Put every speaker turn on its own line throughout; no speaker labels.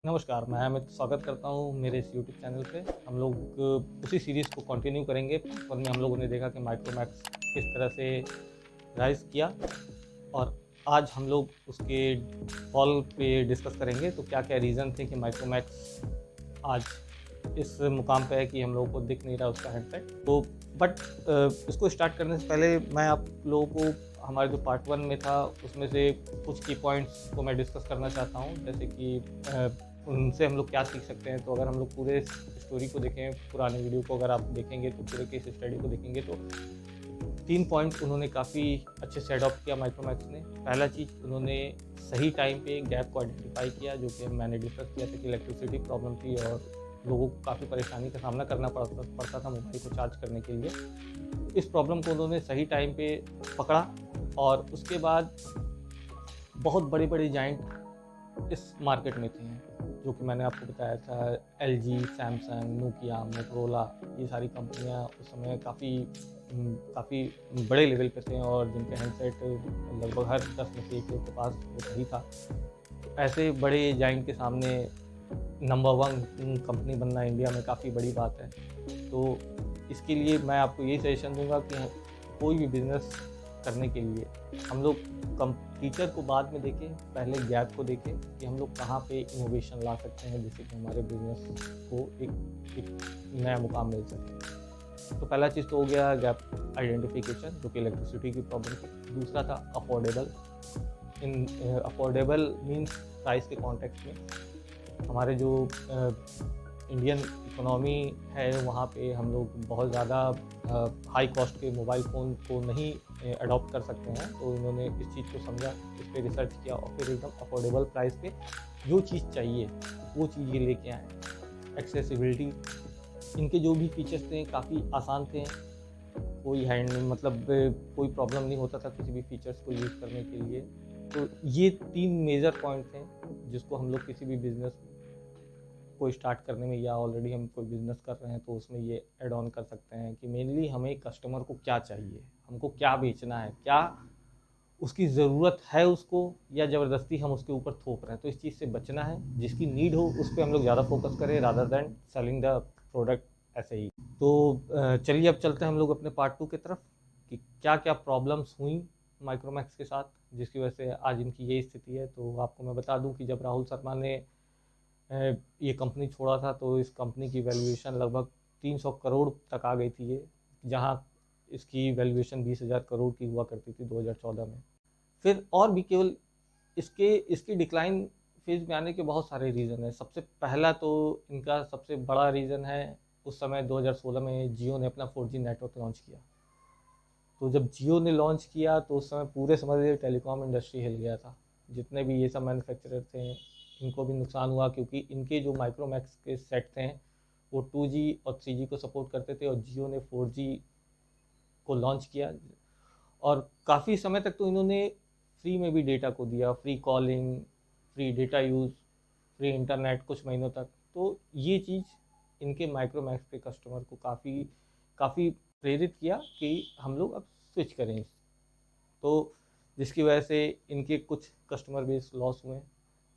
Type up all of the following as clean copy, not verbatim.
नमस्कार, मैं अमित स्वागत करता हूँ मेरे इस यूट्यूब चैनल पे। हम लोग उसी सीरीज़ को कंटिन्यू करेंगे। पार्ट 1 में हम लोगों ने देखा कि माइक्रोमैक्स किस तरह से राइज़ किया और आज हम लोग उसके फॉल पे डिस्कस करेंगे। तो क्या-क्या रीज़न थे कि माइक्रोमैक्स आज इस मुकाम पे है कि हम लोगों को दिख नहीं रहा उसका हैंडसेट। तो बट इसको स्टार्ट करने से पहले मैं आप लोगों को हमारे जो पार्ट 1 में था उसमें से कुछ की पॉइंट्स को मैं डिस्कस करना चाहता हूँ, जैसे कि उनसे हम लोग क्या सीख सकते हैं। तो अगर हम लोग पूरे स्टोरी को देखें, पुराने वीडियो को अगर आप देखेंगे तो पूरे केस स्टडी को देखेंगे तो 3 पॉइंट्स उन्होंने काफ़ी अच्छे से अडॉप्ट किया माइक्रोमैक्स ने। पहला चीज़, उन्होंने सही टाइम पे गैप को आइडेंटिफाई किया, जो कि मैंने डिस्कस किया था कि इलेक्ट्रिसिटी प्रॉब्लम थी और लोगों को काफ़ी परेशानी का सामना करना पड़ता था मोबाइल को चार्ज करने के लिए। इस प्रॉब्लम को उन्होंने सही टाइम पे पकड़ा और उसके बाद बहुत बड़े-बड़े जाइंट इस मार्केट में थे, जो कि मैंने आपको बताया था। एलजी, सैमसंग, नोकिया, मोटोरोला, ये सारी कंपनियां उस समय काफ़ी बड़े लेवल पे थे और जिनके हैंडसेट लगभग हर 10 में से एक लोग के पास वो ही था। तो ऐसे बड़े जाइंट के सामने नंबर 1 कंपनी बनना इंडिया में काफ़ी बड़ी बात है। तो इसके लिए मैं आपको यही सजेशन दूंगा कि कोई भी बिज़नेस करने के लिए हम लोग टीचर को बाद में देखें, पहले गैप को देखें कि हम लोग कहाँ पे इनोवेशन ला सकते हैं जिससे कि हमारे बिजनेस को एक नया मुकाम मिल सके। तो पहला चीज़ तो हो गया गैप आइडेंटिफिकेशन, जो कि इलेक्ट्रिसिटी की प्रॉब्लम थी। दूसरा था अफोर्डेबल। अफोर्डेबल मीन्स प्राइस के कॉन्टेक्स्ट में हमारे जो इंडियन इकोनॉमी है वहाँ पे हम लोग बहुत ज़्यादा हाई कॉस्ट के मोबाइल फ़ोन को नहीं अडॉप्ट कर सकते हैं। तो इन्होंने इस चीज़ को समझा, इस पर रिसर्च किया और फिर एकदम अफोर्डेबल प्राइस पे जो चीज़ चाहिए वो चीज़ ये लेके आए। एक्सेसिबिलिटी, इनके जो भी फीचर्स थे काफ़ी आसान थे, कोई कोई प्रॉब्लम नहीं होता था किसी भी फीचर्स को यूज़ करने के लिए। तो ये 3 मेजर पॉइंट थे जिसको हम लोग किसी भी बिज़नेस को स्टार्ट करने में या ऑलरेडी हम कोई बिज़नेस कर रहे हैं तो उसमें ये ऐड ऑन कर सकते हैं कि मेनली हमें कस्टमर को क्या चाहिए, हमको क्या बेचना है, क्या उसकी ज़रूरत है उसको, या ज़बरदस्ती हम उसके ऊपर थोप रहे हैं। तो इस चीज़ से बचना है, जिसकी नीड हो उस पर हम लोग ज़्यादा फोकस करें rather than selling the product ऐसे ही। तो चलिए अब चलते हैं हम लोग अपने पार्ट 2 की तरफ कि क्या क्या प्रॉब्लम्स हुई माइक्रोमैक्स के साथ जिसकी वजह से आज इनकी ये स्थिति है। तो आपको मैं बता दूं कि जब राहुल शर्मा ने ये कंपनी छोड़ा था तो इस कंपनी की वैल्यूएशन लगभग 300 करोड़ तक आ गई थी ये, जहां इसकी वैल्यूएशन 20,000 करोड़ की हुआ करती थी 2014 में। फिर और भी केवल इसकी डिक्लाइन फेज में आने के बहुत सारे रीज़न हैं। सबसे पहला तो इनका सबसे बड़ा रीज़न है, उस समय 2016 में जियो ने अपना 4G नेटवर्क लॉन्च किया। तो जब जियो ने लॉन्च किया तो उस समय पूरे समझ लीजिए टेलीकॉम इंडस्ट्री हिल गया था। जितने भी ये सब मैन्युफैक्चरर थे इनको भी नुकसान हुआ, क्योंकि इनके जो माइक्रोमैक्स के सेट थे वो 2G और 3G को सपोर्ट करते थे और जियो ने 4G को लॉन्च किया और काफ़ी समय तक तो इन्होंने फ्री में भी डेटा को दिया, free calling, free data use, free internet कुछ महीनों तक। तो ये चीज़ इनके माइक्रोमैक्स के कस्टमर को काफ़ी प्रेरित किया कि हम लोग अब स्विच करें। तो जिसकी वजह से इनके कुछ कस्टमर बेस लॉस हुए।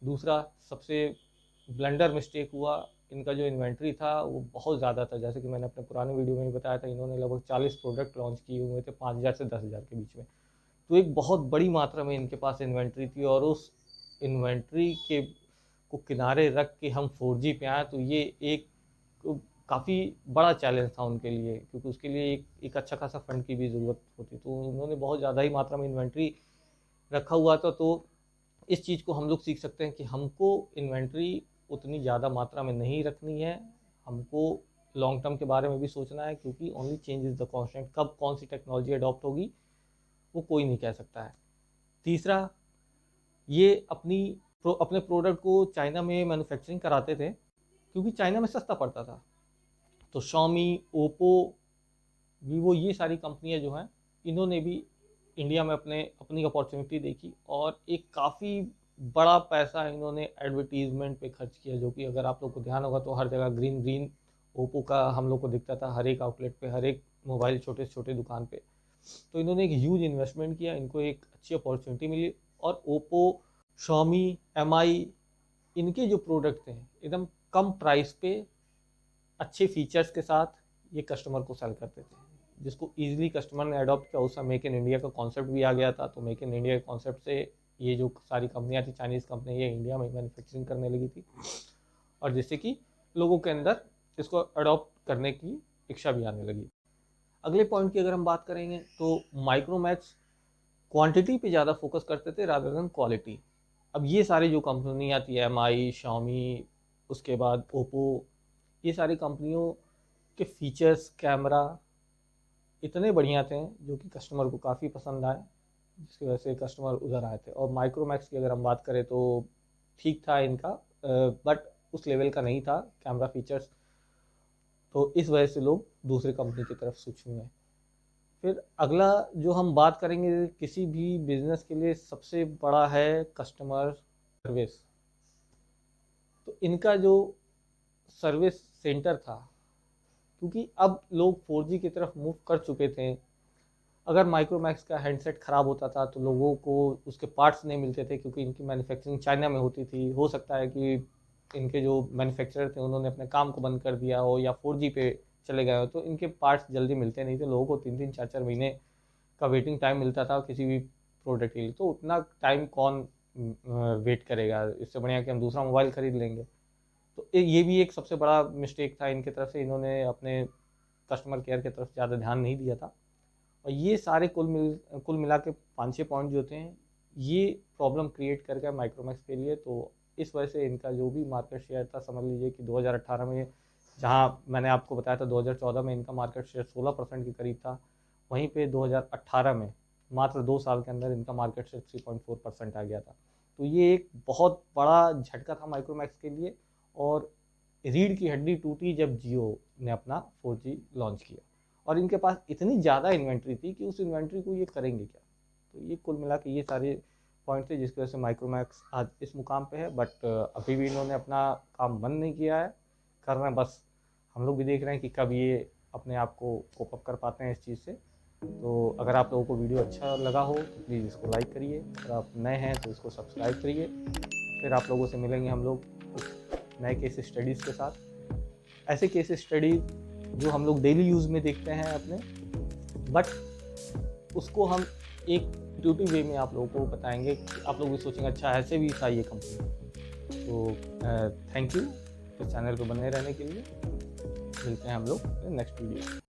दूसरा सबसे ब्लंडर मिस्टेक हुआ, इनका जो इन्वेंट्री था वो बहुत ज़्यादा था। जैसे कि मैंने अपने पुराने वीडियो में ही बताया था, इन्होंने लगभग 40 प्रोडक्ट लॉन्च किए हुए थे 5,000 से 10,000 के बीच में। तो एक बहुत बड़ी मात्रा में इनके पास इन्वेंट्री थी और उस इन्वेंट्री को किनारे रख के हम 4G पे आए तो ये एक काफ़ी बड़ा चैलेंज था उनके लिए, क्योंकि उसके लिए एक अच्छा खासा फंड की भी ज़रूरत होती। तो उन्होंने बहुत ज़्यादा ही मात्रा में इन्वेंट्री रखा हुआ था। तो इस चीज़ को हम लोग सीख सकते हैं कि हमको इन्वेंट्री उतनी ज़्यादा मात्रा में नहीं रखनी है, हमको लॉन्ग टर्म के बारे में भी सोचना है, क्योंकि only change is the constant. कब कौन सी टेक्नोलॉजी अडॉप्ट होगी वो कोई नहीं कह सकता है। तीसरा, ये अपने प्रोडक्ट को चाइना में मैन्युफैक्चरिंग कराते थे क्योंकि चाइना में सस्ता पड़ता था। तो शॉमी, ओप्पो, वीवो, ये सारी कंपनियां जो हैं इन्होंने भी इंडिया में अपनी अपॉर्चुनिटी देखी और एक काफ़ी बड़ा पैसा इन्होंने एडवर्टीजमेंट पे खर्च किया, जो कि अगर आप लोग को ध्यान होगा तो हर जगह ग्रीन ग्रीन ओप्पो का हम लोग को दिखता था, हर एक आउटलेट पे, हर एक मोबाइल छोटे से छोटे दुकान पे। तो इन्होंने एक ह्यूज इन्वेस्टमेंट किया, इनको एक अच्छी अपॉर्चुनिटी मिली और ओप्पो, शॉमी, MI, इनके जो प्रोडक्ट थे एकदम कम प्राइस पे अच्छे फीचर्स के साथ ये कस्टमर को सेल करते थे, जिसको ईजिली कस्टमर ने अडॉप्ट किया। उस समय मेक इन इंडिया का कॉन्सेप्ट भी आ गया था, तो मेक इन इंडिया के कॉन्सेप्ट से ये जो सारी कंपनियां थी, चाइनीज़ कंपनी, ये इंडिया में मैन्युफैक्चरिंग करने लगी थी, और जिससे कि लोगों के अंदर इसको अडॉप्ट करने की इच्छा भी आने लगी। अगले पॉइंट की अगर हम बात करेंगे तो माइक्रोमैक्स क्वांटिटी पे ज़्यादा फोकस करते थे रादर देन क्वालिटी। अब ये सारी जो कंपनी आती है, एमआई, शाओमी, उसके बाद ओप्पो, ये सारी कंपनियों के फीचर्स, कैमरा इतने बढ़िया थे जो कि कस्टमर को काफ़ी पसंद आए, जिसकी वजह से कस्टमर उधर आए थे। और माइक्रोमैक्स की अगर हम बात करें तो ठीक था इनका, बट उस लेवल का नहीं था कैमरा फीचर्स, तो इस वजह से लोग दूसरे कंपनी की तरफ स्विच हुए। फिर अगला जो हम बात करेंगे, किसी भी बिजनेस के लिए सबसे बड़ा है कस्टमर सर्विस। तो इनका जो सर्विस सेंटर था, क्योंकि अब लोग 4G की तरफ मूव कर चुके थे, अगर माइक्रोमैक्स का हैंडसेट ख़राब होता था तो लोगों को उसके पार्ट्स नहीं मिलते थे, क्योंकि इनकी मैन्युफैक्चरिंग चाइना में होती थी। हो सकता है कि इनके जो मैन्युफैक्चरर थे उन्होंने अपने काम को बंद कर दिया हो या 4G पे चले गए हो, तो इनके पार्ट्स जल्दी मिलते नहीं थे। लोगों को 3-3, 4-4 महीने का वेटिंग टाइम मिलता था किसी भी प्रोडक्ट के लिए, तो उतना टाइम कौन वेट करेगा। इससे बढ़िया कि हम दूसरा मोबाइल ख़रीद लेंगे। तो ये भी एक सबसे बड़ा मिस्टेक था इनकी तरफ से, इन्होंने अपने कस्टमर केयर की तरफ ज़्यादा ध्यान नहीं दिया था। और ये सारे कुल मिला के 5-6 पॉइंट जो थे, ये प्रॉब्लम क्रिएट कर गया माइक्रोमैक्स के लिए। तो इस वजह से इनका जो भी मार्केट शेयर था, समझ लीजिए कि 2018 में, जहाँ मैंने आपको बताया था 2014 में इनका मार्केट शेयर 16% के करीब था, वहीं पे 2018 में मात्र 2 साल के अंदर इनका मार्केट शेयर 3.4% आ गया था। तो ये एक बहुत बड़ा झटका था माइक्रोमैक्स के लिए, और रीढ़ की हड्डी टूटी जब जियो ने अपना 4G लॉन्च किया, और इनके पास इतनी ज़्यादा इन्वेंट्री थी कि उस इन्वेंट्री को ये करेंगे क्या। तो ये कुल मिला के ये सारे पॉइंट थे जिसकी वजह से माइक्रोमैक्स आज इस मुकाम पे है। बट अभी भी इन्होंने अपना काम बंद नहीं किया है, कर रहे हैं। बस हम लोग भी देख रहे हैं कि कब ये अपने आप को कोप अप कर पाते हैं इस चीज़ से। तो अगर आप लोगों को वीडियो अच्छा लगा हो तो प्लीज़ इसको लाइक करिए, अगर आप नए हैं तो इसको सब्सक्राइब करिए। फिर आप लोगों से मिलेंगे हम लोग कुछ नए केस स्टडीज़ के साथ, ऐसे केस स्टडी जो हम लोग डेली यूज़ में देखते हैं अपने, बट उसको हम एक इंट्यूटिव वे में आप लोगों को बताएंगे कि आप लोग भी सोचेंगे अच्छा ऐसे भी था ये कंपनी। तो थैंक यू इस चैनल पे बने रहने के लिए। मिलते हैं हम लोग नेक्स्ट वीडियो।